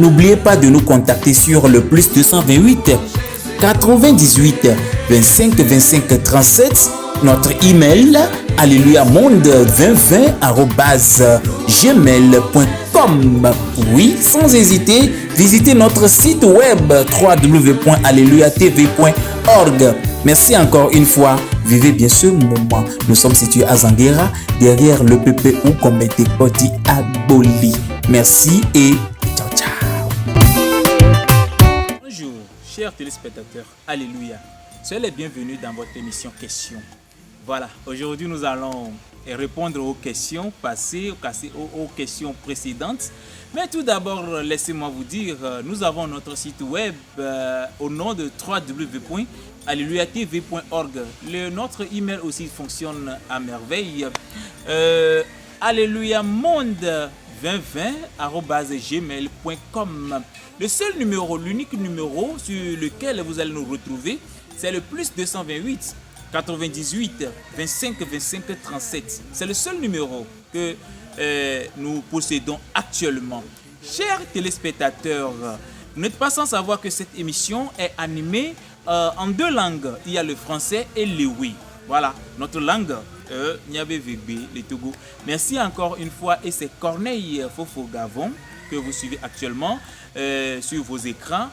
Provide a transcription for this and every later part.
n'oubliez pas de nous contacter sur le plus 228 98 25 25 37. Notre email alleluia-monde2020@gmail.com. Oui, sans hésiter, visitez notre site web www.alleluyatv.org. Merci encore une fois. Vivez bien ce moment. Nous sommes situés à Zanguera, derrière le PPU Comité Koti Aboli. Merci et ciao ciao. Bonjour, chers téléspectateurs. Alléluia. Soyez les bienvenus dans votre émission Questions. Voilà, aujourd'hui nous allons répondre aux questions passées, aux questions précédentes. Mais tout d'abord, laissez-moi vous dire, nous avons notre site web au nom de www.alleluyatv.org. Notre email aussi fonctionne à merveille. alléluia-monde2020@gmail.com. Le seul numéro, l'unique numéro sur lequel vous allez nous retrouver, c'est le plus 228 98 25 25 37. C'est le seul numéro que nous possédons actuellement. Chers téléspectateurs, vous n'êtes pas sans savoir que cette émission est animée en deux langues. Il y a le français et le oui. Voilà, notre langue, le Togo. Merci encore une fois et c'est Corneille Fofo Gavon que vous suivez actuellement sur vos écrans.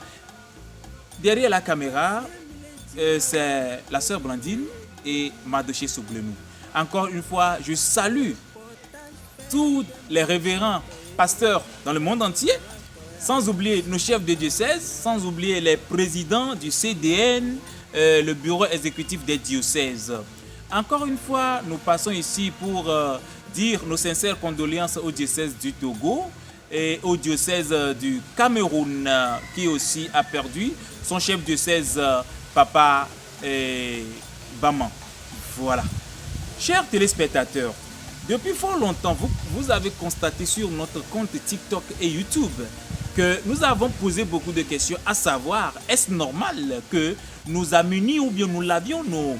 Derrière la caméra, c'est la sœur Blandine et Madoché Soublenou. Encore une fois, je salue tous les révérends pasteurs dans le monde entier, sans oublier nos chefs de diocèse, sans oublier les présidents du CDN, le bureau exécutif des diocèses. Encore une fois, nous passons ici pour dire nos sincères condoléances au diocèse du Togo et au diocèse du Cameroun, qui aussi a perdu son chef diocèse, Papa Baman. Voilà. Chers téléspectateurs, depuis fort longtemps, vous avez constaté sur notre compte TikTok et YouTube que nous avons posé beaucoup de questions, à savoir, est-ce normal que nous amenions ou bien nous lavions nos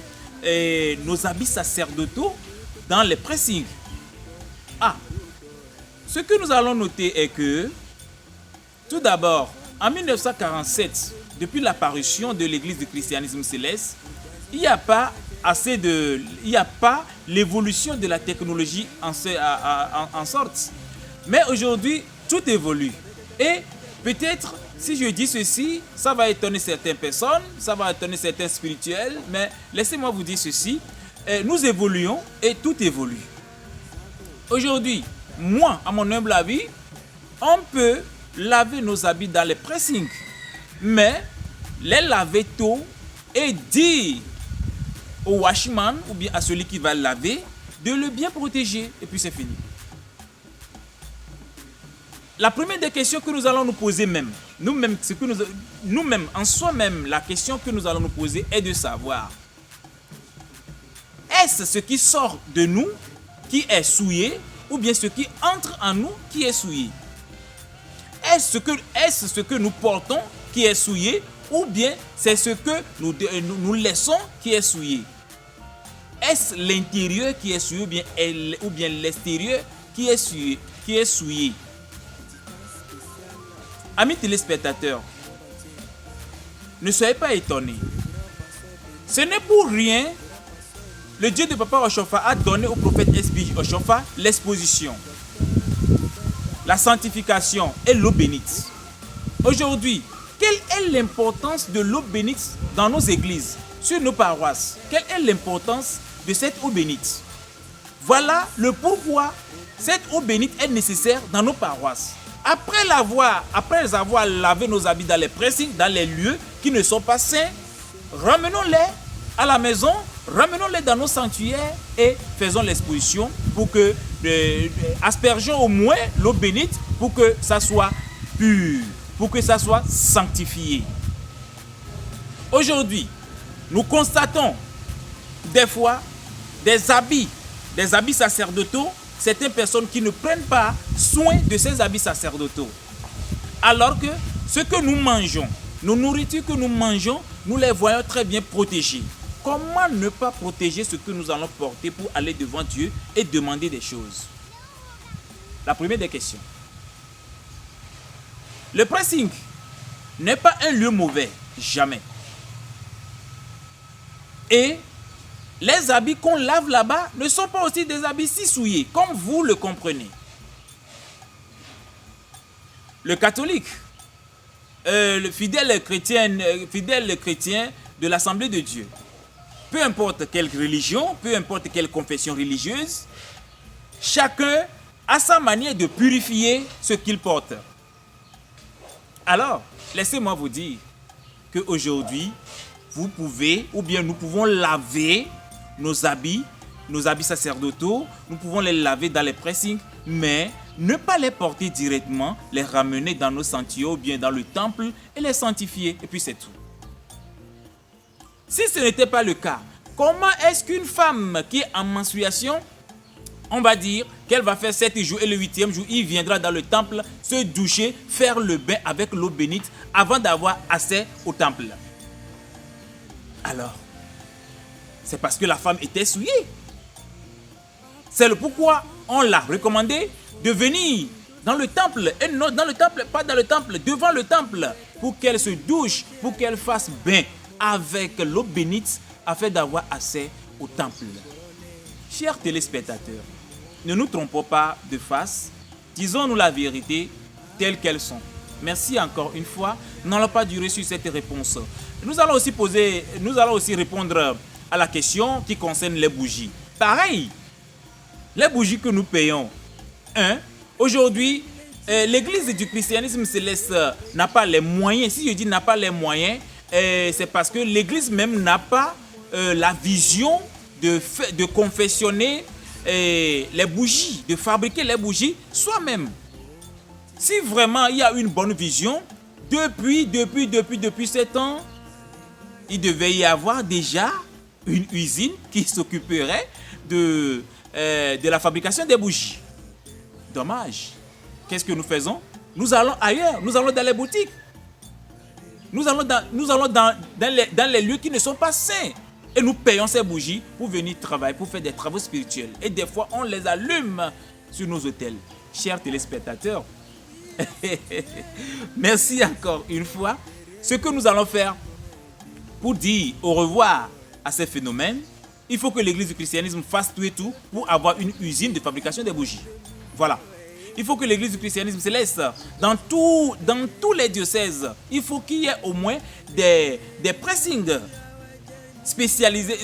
habits sacerdotaux dans les pressings? Ce que nous allons noter est que, tout d'abord, en 1947, depuis l'apparition de l'Église du christianisme céleste, il n'y a pas l'évolution de la technologie en sorte. Mais aujourd'hui, tout évolue. Et peut-être, si je dis ceci, ça va étonner certaines personnes, ça va étonner certains spirituels, mais laissez-moi vous dire ceci, nous évoluons et tout évolue. Aujourd'hui, moi, à mon humble avis, on peut laver nos habits dans les pressings, mais les laver tôt et dire au washman ou bien à celui qui va laver de le bien protéger et puis c'est fini. La première des questions que nous allons nous poser nous-mêmes en soi-même, la question que nous allons nous poser est de savoir, est-ce ce qui sort de nous qui est souillé ou bien ce qui entre en nous qui est souillé? Est-ce ce que nous portons qui est souillé ou bien c'est ce que nous laissons qui est souillé? Est-ce l'intérieur qui est souillé ou bien l'extérieur qui est souillé? Amis téléspectateurs, ne soyez pas étonnés. Ce n'est pour rien le Dieu de Papa Oshofa a donné au prophète S.B. Oshofa l'exposition, la sanctification et l'eau bénite. Aujourd'hui, quelle est l'importance de l'eau bénite dans nos églises, sur nos paroisses? Quelle est l'importance de cette eau bénite? Voilà le pourquoi cette eau bénite est nécessaire dans nos paroisses. Après avoir lavé nos habits dans les pressings, dans les lieux qui ne sont pas saints, ramenons-les à la maison, ramenons-les dans nos sanctuaires et faisons l'exposition pour que, aspergeons au moins l'eau bénite pour que ça soit pur, pour que ça soit sanctifié. Aujourd'hui, nous constatons des fois des habits sacerdotaux, certaines personnes qui ne prennent pas soin de ces habits sacerdotaux. Alors que ce que nous mangeons, nos nourritures que nous mangeons, nous les voyons très bien protégées. Comment ne pas protéger ce que nous allons porter pour aller devant Dieu et demander des choses? La première des questions. Le pressing n'est pas un lieu mauvais, jamais. Et les habits qu'on lave là-bas ne sont pas aussi des habits si souillés, comme vous le comprenez. Le catholique, le fidèle chrétien de l'Assemblée de Dieu, peu importe quelle religion, peu importe quelle confession religieuse, chacun a sa manière de purifier ce qu'il porte. Alors, laissez-moi vous dire qu'aujourd'hui, vous pouvez, ou bien nous pouvons laver nos habits sacerdotaux, nous pouvons les laver dans les pressings, mais ne pas les porter directement, les ramener dans nos sentiers ou bien dans le temple et les sanctifier, et puis c'est tout. Si ce n'était pas le cas, comment est-ce qu'une femme qui est en menstruation, on va dire qu'elle va faire 7 jours et le 8e jour, il viendra dans le temple se doucher, faire le bain avec l'eau bénite avant d'avoir accès au temple? Alors, c'est parce que la femme était souillée. C'est le pourquoi on l'a recommandé de venir dans le temple, et non dans le temple, pas dans le temple, devant le temple, pour qu'elle se douche, pour qu'elle fasse bain avec l'eau bénite, afin d'avoir accès au temple. Chers téléspectateurs, ne nous trompons pas de face, disons-nous la vérité telle qu'elles sont. Merci encore une fois, n'allons pas durer sur cette réponse. Nous allons aussi répondre à la question qui concerne les bougies. Pareil, les bougies que nous payons. Aujourd'hui, l'église du christianisme céleste n'a pas les moyens. Si je dis n'a pas les moyens, c'est parce que l'église même n'a pas la vision de confectionner les bougies, de fabriquer les bougies soi-même. Si vraiment il y a une bonne vision, depuis 7 ans, il devait y avoir déjà une usine qui s'occuperait de la fabrication des bougies. Dommage. Qu'est-ce que nous faisons? Nous allons ailleurs, nous allons dans les boutiques. Nous allons dans les lieux qui ne sont pas sains. Et nous payons ces bougies pour venir travailler, pour faire des travaux spirituels. Et des fois, on les allume sur nos hôtels. Chers téléspectateurs, merci encore une fois. Ce que nous allons faire pour dire au revoir à ces phénomènes, il faut que l'église du christianisme fasse tout et tout pour avoir une usine de fabrication des bougies. Voilà. Il faut que l'église du christianisme céleste, dans tous les diocèses, il faut qu'il y ait au moins des pressings spécialisés,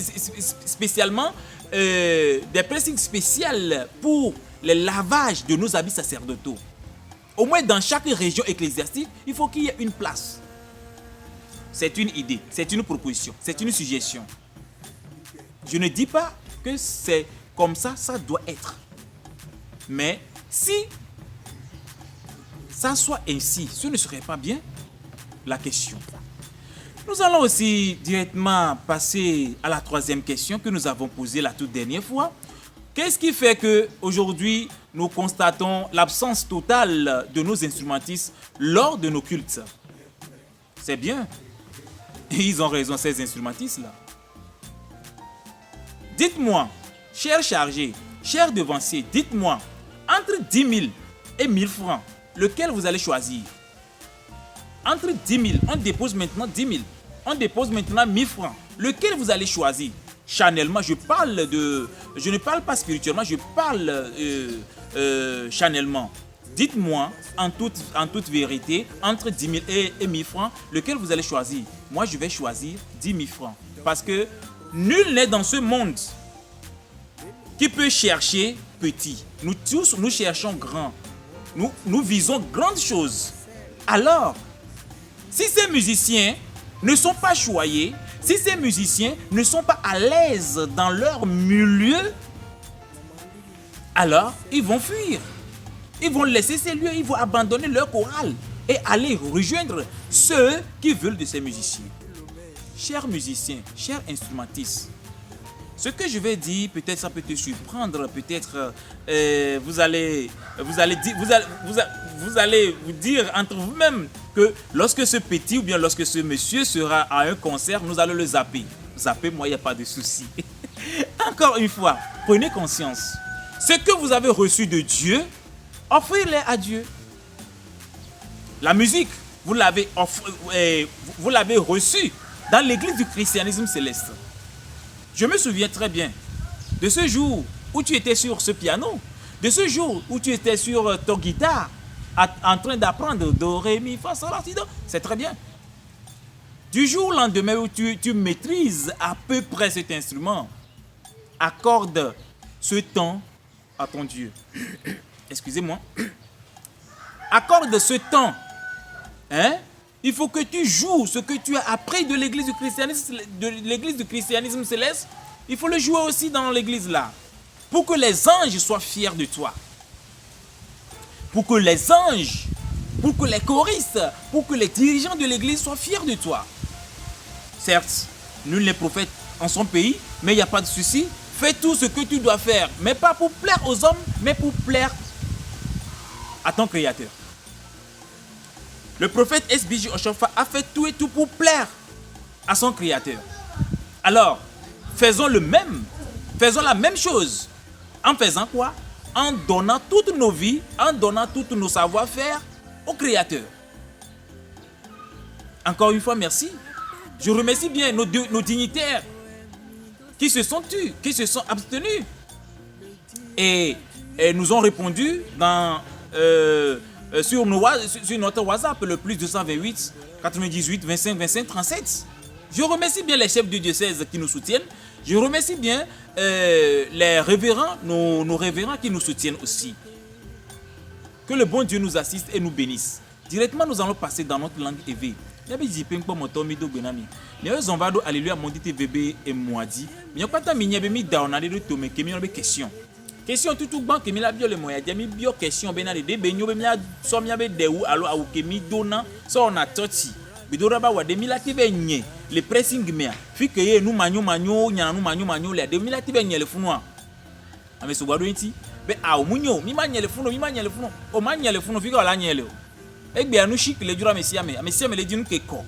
spécialement des pressings spéciales pour le lavage de nos habits sacerdotaux. Au moins dans chaque région ecclésiastique, il faut qu'il y ait une place. C'est une idée, c'est une proposition, c'est une suggestion. Je ne dis pas que c'est comme ça, ça doit être. Mais si ça soit ainsi, ce ne serait pas bien la question. Nous allons aussi directement passer à la 3e question que nous avons posée la toute dernière fois. Qu'est-ce qui fait qu'aujourd'hui, nous constatons l'absence totale de nos instrumentistes lors de nos cultes? C'est bien. Et ils ont raison, ces instrumentistes-là. Dites-moi, chers chargés, chers devanciers, dites-moi, entre 10 000 et 1000 francs, lequel vous allez choisir? Entre 10 000, on dépose maintenant 10 000, on dépose maintenant 1000 francs. Lequel vous allez choisir? Charnellement, je ne parle pas spirituellement, je parle charnellement. Dites-moi en toute vérité, entre 10 000 et 1000 francs, lequel vous allez choisir? Moi, je vais choisir 10 000 francs. Parce que nul n'est dans ce monde qui peut chercher petit. Nous tous, nous cherchons grand. Nous visons grandes choses. Alors, si ces musiciens ne sont pas choyés, si ces musiciens ne sont pas à l'aise dans leur milieu, alors ils vont fuir. Ils vont laisser ces lieux, ils vont abandonner leur chorale et aller rejoindre ceux qui veulent de ces musiciens. Chers musiciens, chers instrumentistes, ce que je vais dire, peut-être ça peut te surprendre, peut-être vous allez vous dire entre vous-même que lorsque ce petit ou bien lorsque ce monsieur sera à un concert, nous allons le zapper. Zapper, moi, il n'y a pas de souci. Encore une fois, prenez conscience. Ce que vous avez reçu de Dieu, offrez-les à Dieu. La musique, vous l'avez reçue dans l'église du christianisme céleste. Je me souviens très bien de ce jour où tu étais sur ce piano, de ce jour où tu étais sur ton guitare, en train d'apprendre do, ré, mi, fa, sol, la, si, do. C'est très bien. Du jour au lendemain où tu maîtrises à peu près cet instrument, accorde ce temps à ton Dieu. Excusez-moi. Accorde ce temps. Hein? Il faut que tu joues ce que tu as appris de l'église du christianisme céleste. Il faut le jouer aussi dans l'église là. Pour que les anges soient fiers de toi. Pour que les anges, pour que les choristes, pour que les dirigeants de l'église soient fiers de toi. Certes, nul n'est prophète en son pays, mais il n'y a pas de souci. Fais tout ce que tu dois faire, mais pas pour plaire aux hommes, mais pour plaire à ton Créateur. Le prophète SBJ Oshofa a fait tout et tout pour plaire à son Créateur. Alors, faisons le même. Faisons la même chose. En faisant quoi? En donnant toutes nos vies, en donnant tous nos savoir-faire au Créateur. Encore une fois, merci. Je remercie bien nos dignitaires qui se sont tus, qui se sont abstenus. Et nous ont répondu sur notre WhatsApp, le plus 228 98 25 25 37. Je remercie bien les chefs de diocèse qui nous soutiennent. Je remercie bien les révérends, nos révérends qui nous soutiennent aussi. Que le bon Dieu nous assiste et nous bénisse. Directement, nous allons passer dans notre langue éveillée. Alléluia, mon dit TVB et moi dit. Mais quand tu mis des questions. Question tout ban que mi la bio le moya mi bio question bena de benyo be mi so mi be de ou alo au ke mi dona so na toti bidora ba wa de mi la ti be nye le pressing me fi ke ye nu manyo nya nu manyo le de mi la ti be nye le funu a ame so gbado nti be a o munyo mi ma nye le funu o ma nye le funu fi ke ola nye le o egbe anu shik le jura mesia me le dinu ke ko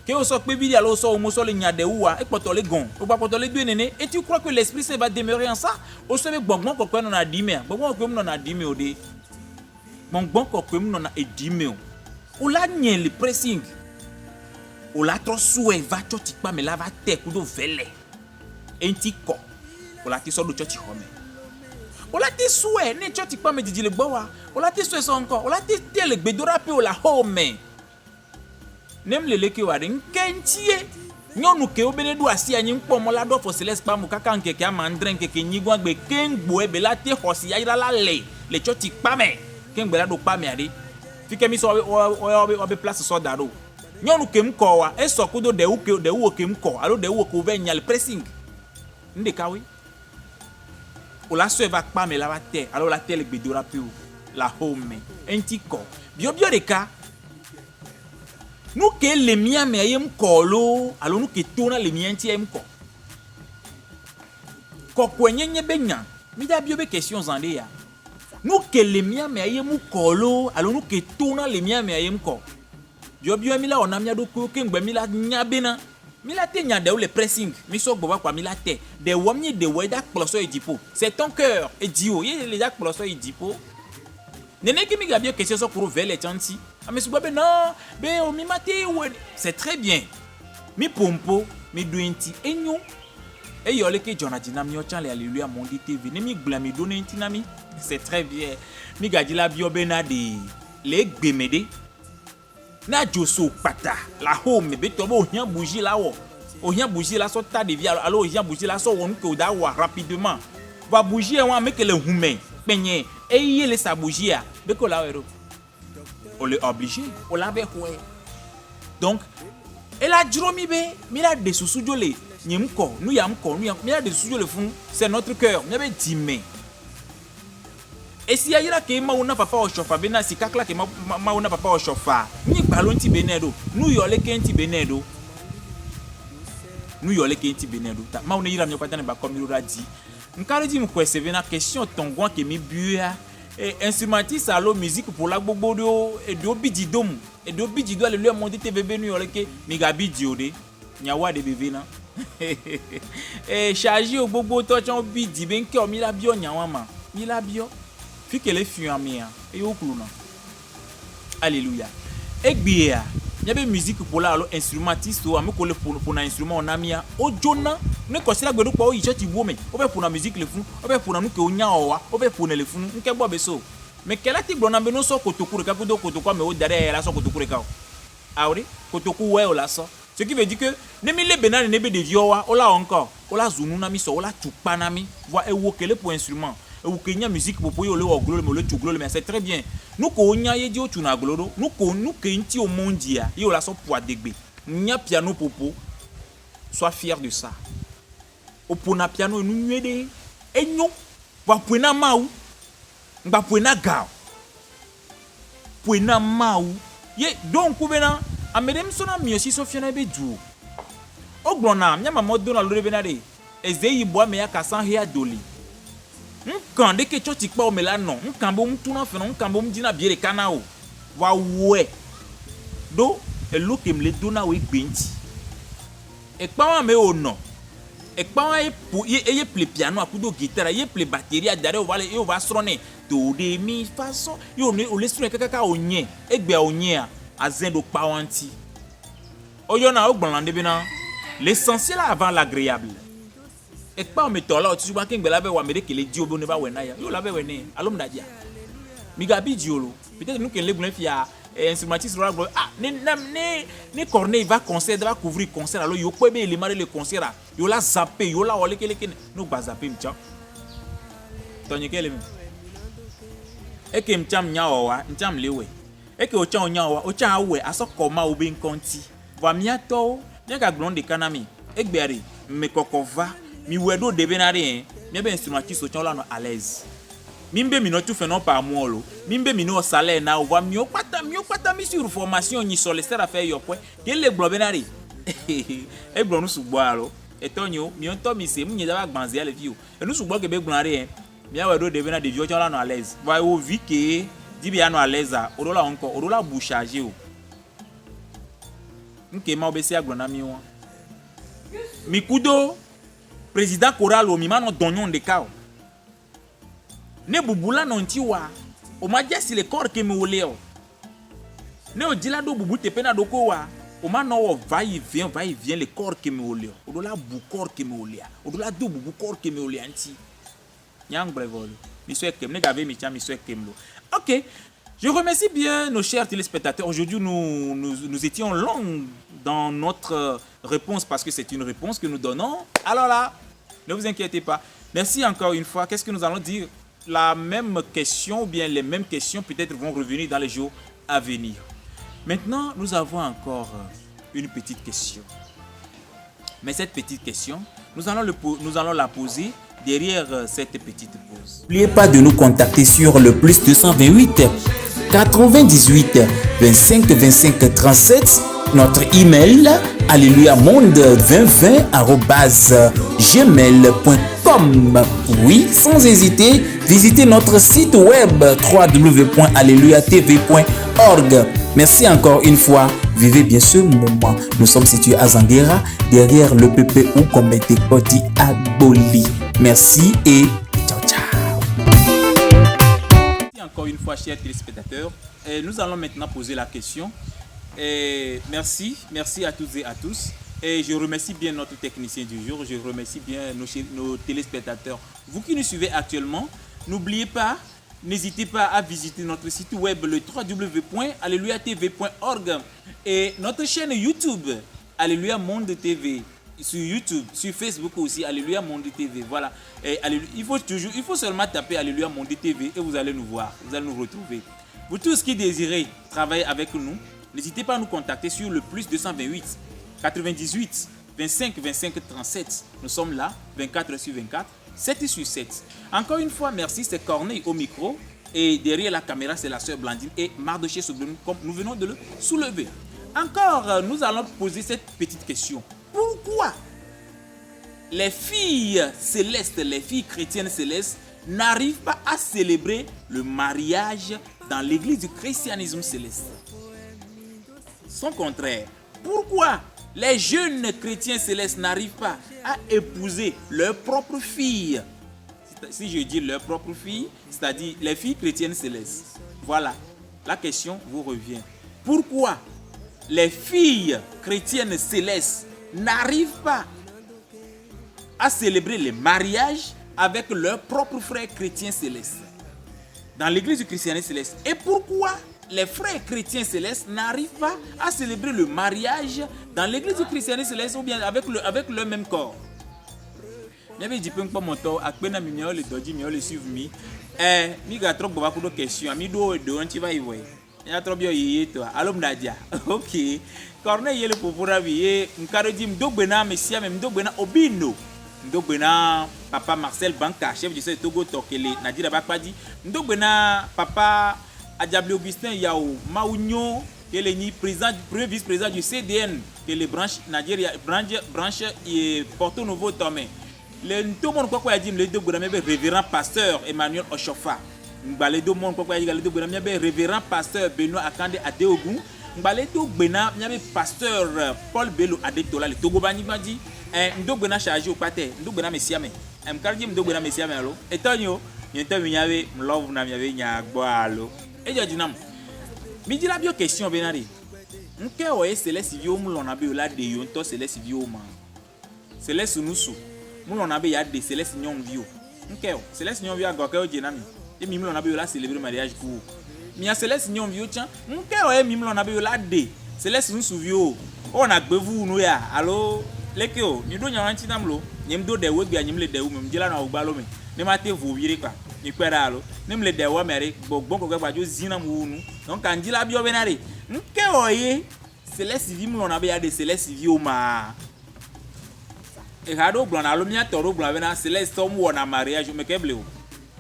que on soit pébi alors soit au mot le nyadeoua et poto le gon ou pas poto le deux néné et tu crois que l'esprit saint va demeurer en ça au sommet bon quoi on a dit mais bon quoi on a dit mais au dé bon quoi on a dit mais ou la nye le pressing ou la trop soué va toti pas mais la va te kudo vele un petit co ou la ti so do toti home ou la ti soué ne toti pas mais dit le boa ou la ti soué so encore ou la ti le gbedora pe ou la home nem lele ke wade nkentie nyonu ke obene do asi anyi npomo la do for celeste pa mu kaka nkeke amandren keke nyigwa gbe kengbo ebe la te hosi ya ira la le choti pa me kengbe la do pa me ade fike mi so obe place so daro nyonu ke mko wa e so kudo de wo ke mko alo de wo ko ve nyal pressing nde kawi o la so va pa me la va te alo la te le gbe do rapi la home entiko bio de ka nous que les miens mais aime kolo alors nous que tona les miens ti aime ko kwenye benya mi da bio be questions zande ya nous que les miens mais aime kolo alors nous que tona les miens mais aime ko bio mi la ona mi ado ko ke ngbe mi la nya bena mi la te nya de le pressing mi so gbo kwa mi la te de wo mi de wo da ploso edipo c'est ton cœur et dio ye le da ploso edipo nene ki mi ga bio question so pour vele chanti. Mais non, c'est très bien. Mi pompo, mi douenti, et nous. Et yole ke Jonathan mi ochan le alléluia mon dit TV. Ne mi blami donne nami. C'est très bien. Mi gadi la bio bena de le gbemede. Na joso pata la home be to bo hian bougie la wo. O hian bougie la so ta de vie alors o hian bougie la so won ko da wa rapidement. Va bougie wa make le humain. Penye e yele sa bougie a be ko la wero. On l'est obligé, on l'avait fait. Donc, elle a dromi be, mais la de sous le nyemko, nous yamko, mais la de sous le fond, c'est notre cœur, nous avons dit mais. Et si y a que mauna papa au chofa, bena si kakla que mauna papa au chofa, ni ballon ti benedo, nous yole kenti benedo. Nous yole kenti benedo. Mauna yira myo patane ba comme il a dit. Nkare di mko ese vena question tongwa ke mi buya. Et instrumentiste à la musique pour la bobo et do bididom et do bidido alléluia mon dit TVB nu oleke mi gabi diode nyawa de bébé na et chargé au bobo to chon bidi ben ke o mi la bio nyawa ma mi la bio fi que les fuamia et au clouna alléluia Egbia. Il y a musique pour la instrumentiste ou ame kole pour na instrument on amia o jona ne ko sila gbedo pa o yiche ti wo me o be pour na musique le fun o be pour na nu ke onya owa o be pour na le fun nke gbo be so mais kela ti gbo na be no so kotoku ka do kotoku me o dare la so kotoku ka o awri kotoku we o la so ce qui veut dire que ne mi le benane ne be de viowa o la encore o la zunu na mi so o la tupa na mi voix e wo kele pour instrument ou kenya musique pour poyo le oglo le tuglo mais c'est très bien nous ko nya ye di o tuna glodo nous ke nti o mondia yo la so pour degbe nya piano popo sois fier de ça o pona piano nu nwede enyo wa pona mau ngba pona ga pona mau ye donc bena amedem sona mi aussi so fiana be du ogbona nya mama do na lo bena de ezeyi bo me ya kasan hia doli nkan de ke choti pa o me la non nkan bo mtu na fe non nkan bo mdina biere kana o wa we do e lo ke mle do na we gbenti e pa wa me o no e pa wa e pour ye ple piano akudo guitare ye ple batterie adare o va srone do de mi façon yo ne o le srone kaka onye egbe onye a zendo pa wanti oyo na o gbonlande bi na l'essentiel avant l'agréable. Et pas me tola tu vois qu'un belave ou américain les diobos ne va wena ya yo lave wena alom dadia migabi diolo peut-être nous que les boulen fia instrumentiste ah ne Corneille va concert va couvrir concert alors yo peut be le concert yo la zapper yo la wole kele no ba zapper mcha tonye kele e ke mcham nyawa mcham lewe e ke o cha nyawa o cha awe aso koma obe nkonti va miato nyaka glonde kanami egbere me kokova mi wedo de benari mi be instrumentiste so chon la no à l'aise mimbe mi no tu fait non par moi lo mimbe mi no salaire na wa mi o pata mi sur formation ni sur les faire affaire yo point que le glo benari e glo nu sugbo alo etonyo mi on to mi se mu nyeda ba gbanze ale vi o e nu sugbo ke be gbanari mi a wedo de benari de vi o chon la no à l'aise va o vi ke di bi a no à l'aise a o la encore o la bou charger o nke ma obesi aglo na mi won mi kudo président choral o mi mano donyon de kao ne bubula non tiwa o ma jesi le corps ke mi oleo ne o dila do bubu te pena do ko wa o ma no va y vient le corps ke mi oleo o do la bu corps ke mi olea o do la do bubu corps ke mi olea anti nyang brevol mi so kem ne gave mi tia mi so kem lo. OK, je remercie bien nos chers téléspectateurs. Aujourd'hui, nous étions longs dans notre réponse parce que c'est une réponse que nous donnons. Alors là, ne vous inquiétez pas. Merci encore une fois. Qu'est-ce que nous allons dire? La même question ou bien les mêmes questions peut-être vont revenir dans les jours à venir. Maintenant, nous avons encore une petite question. Mais cette petite question, nous allons la poser derrière cette petite pause. N'oubliez pas de nous contacter sur le plus 228 98 25 25 37. Notre email alléluia-monde2020@gmail.com. Oui, sans hésiter, visitez notre site web www.alleluyatv.org. Merci encore une fois. Vivez bien ce moment. Nous sommes situés à Zanguera, derrière le PPU Komete Koti Agboli. Merci et ciao ciao. Merci encore une fois, chers téléspectateurs. Et nous allons maintenant poser la question. Et merci à toutes et à tous. Et je remercie bien notre technicien du jour. Je remercie bien nos téléspectateurs. Vous qui nous suivez actuellement, n'oubliez pas, n'hésitez pas à visiter notre site web le www.alleluyatv.org et notre chaîne YouTube Alléluia Monde TV sur YouTube, sur Facebook aussi Alléluia Monde TV. Voilà. Et il faut seulement taper Alléluia Monde TV et vous allez nous voir, vous allez nous retrouver. Vous tous qui désirez travailler avec nous, n'hésitez pas à nous contacter sur le plus 228 98 25 25 37. Nous sommes là 24 sur 24. 7 sur 7. Encore une fois, merci, c'est Corneille au micro. Et derrière la caméra, c'est la sœur Blandine et Mardoché Soubloun, comme nous venons de le soulever. Encore, nous allons poser cette petite question. Pourquoi les filles célestes, les filles chrétiennes célestes, n'arrivent pas à célébrer le mariage dans l'église du christianisme céleste? Son contraire. Pourquoi les jeunes chrétiens célestes n'arrivent pas à épouser leur propre fille? Si je dis leur propre fille, c'est-à-dire les filles chrétiennes célestes. Voilà, la question vous revient. pourquoi les filles chrétiennes célestes n'arrivent pas à célébrer les mariages avec leurs propres frères chrétiens célestes dans l'église du christianisme céleste. Et pourquoi les frères chrétiens célestes n'arrivent pas à célébrer le mariage dans l'église du christianisme céleste ou bien avec leur même corps. J'avais dit pas mon temps à peine mi le doji mi le suivre mi ga trop ba ko do question mi do anti va y voir. Ya trop bien yé toi alom dadia. OK. Corneille le popura vie nkaro di mdogbena mesia même mdogbena obino. Mdogbena papa Marcel Banka chef du Togo Tokele Nadira Bakpadi. Mdogbena papa Adjabli Augustin Yao Maounyo qui est le premier vice-président du CDN qui est le branche Nigeria branche et Porto Novo Tomé. Tout le monde quoi a dit le deux révérend pasteur Emmanuel Oshofa. Le deux monde quoi a dit le deux révérend pasteur Benoît Akande Adeogun. Le deux bena pasteur Paul Bello Adetola le Togo bani dit ndo bena chargé au paté ndo bena messia mais m'kardi ndo bena messia mais allo etonyo yento miyawe love na miyawe nyagbo allo e jo dinam mi di la bio question benari nke o e céleste vio mu lona be la de yo to céleste vio ma céleste nusu mu lona be ya de céleste nyon vio nke o céleste nyon vio agoke o jenami e mi lona be la célébrer mariage pour mi a céleste nyon vio tian nke o e mi lona be la de céleste nusu vio on a gbevu nu ya allo leke o ni do nyawan tinam lo nyem do de wegbi anyem le de wu mem jila na ogbalo me ne ma te vo wire kwa ni kwera alo nem le de wa mere gbogbo ko gba jo zina mu nu donc anjila bi obenare nke oye céleste vi mu na be ya de céleste vi o ma e ha do gbon alo mi atoro gbon be na céleste o mu wona mariage me keble o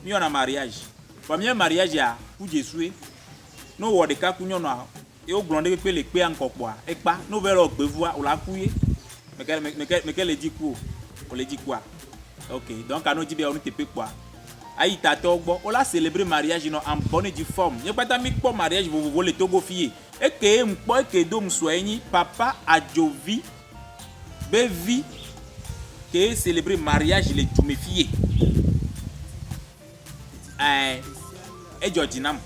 mi wona mariage ba mi mariage ya ku Jesu no wo de ka ku nyono a e o gbon de pe le pe ankopo a e pa no ve lo gbevu a o la kuye me quel dit quoi? On le dit quoi? Ok, donc à nous dit bien on te peut quoi? Aïe ta togo, on l'a célébré mariage en bonne et due forme. N'y a pas d'amis pour mariage vous voulez togo fille. Et que m'poy que dom soigni papa a jovi bevi que célébrer mariage les tout mes filles. Et Georginam.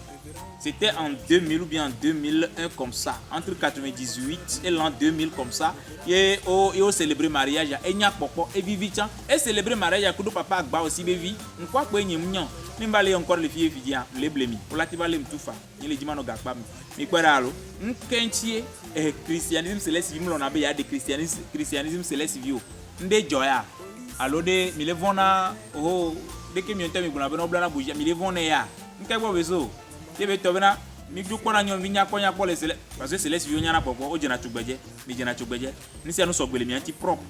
C'était en 2000 ou bien en 2001 comme ça, entre 98 et l'an 2000 comme ça. Et au célébrer mariage et nya popo et vivitian et célébrer mariage à kudo papa agba aussi bevi. On croit que n'y mignon. Ni balé encore les filles vidian, les blemi. Pour la tiba lem toufa. Ni les dimano gakpa. Mi kwera alo. Nkentie christianisme céleste vim l'on a ya de christianisme céleste vio. Nde joya. Alo de mi le vona de que mi entend mi buna bena blana bouger mi le vona ya. Nkebo bezo. Tebe tobena mi du kona nyon vinya konya ko le céleste parce que céleste vio nyana popo o jena tugbeje mi jena tugbeje ni se no so gbele mi anti propre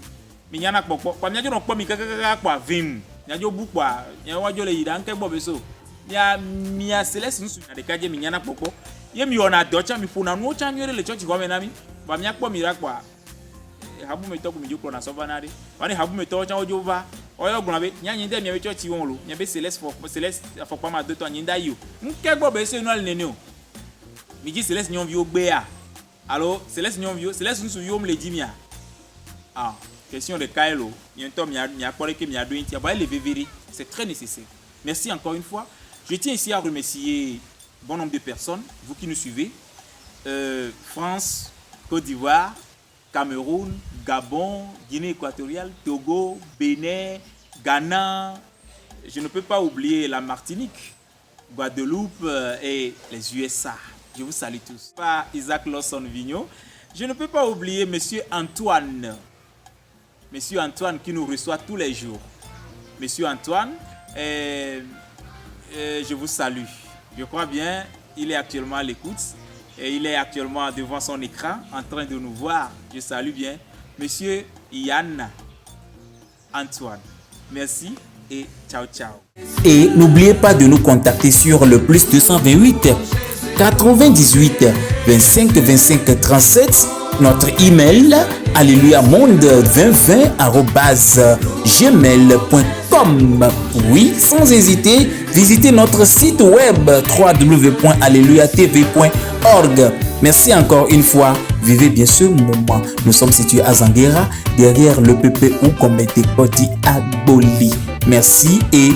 mi nyana popo kwa mi ajo no po mi kaka kwa vim nyajo bu kwa nya wajo le yida nke bobe so ya mi a céleste nsu na de kaje mi nyana popo ye mi ona docha mi funa no cha nyere le church ko me na mi ba mi akpo mi ra kwa habu me to ko mi jo na so banade wani habu me to cha ojo va oyo gbonabe nyanyi de mi e church won lo nya be céleste for pa ma do to nyinda yo nke gbobe se no al nene o mi di céleste nyon vi o gbe a allo céleste nyon vi o céleste nsu yo me le di mi a question de Kaelo bientôt mi a parlé que mi a donné va les vivre c'est très nécessaire. Merci encore une fois. Je tiens ici à remercier bon nombre de personnes vous qui nous suivez France, Côte d'Ivoire, Cameroun, Gabon, Guinée équatoriale, Togo, Bénin, Ghana. Je ne peux pas oublier la Martinique, Guadeloupe et les USA. Je vous salue tous. Pas Isaac Lawson Vigno. Je ne peux pas oublier Monsieur Antoine qui nous reçoit tous les jours. Monsieur Antoine, je vous salue. Je crois bien, il est actuellement à l'écoute. Et il est actuellement devant son écran en train de nous voir. Je salue bien Monsieur Yann Antoine. Merci et ciao ciao. Et n'oubliez pas de nous contacter sur le plus 228 98 25 25 37. Notre email alleluia monde2020@gmail.com. Oui, sans hésiter, visitez notre site web www.alleluyatv.org. Merci encore une fois. Vivez bien ce moment. Nous sommes situés à Zanguera, derrière le PPU Kombete Koti Agboli. Merci et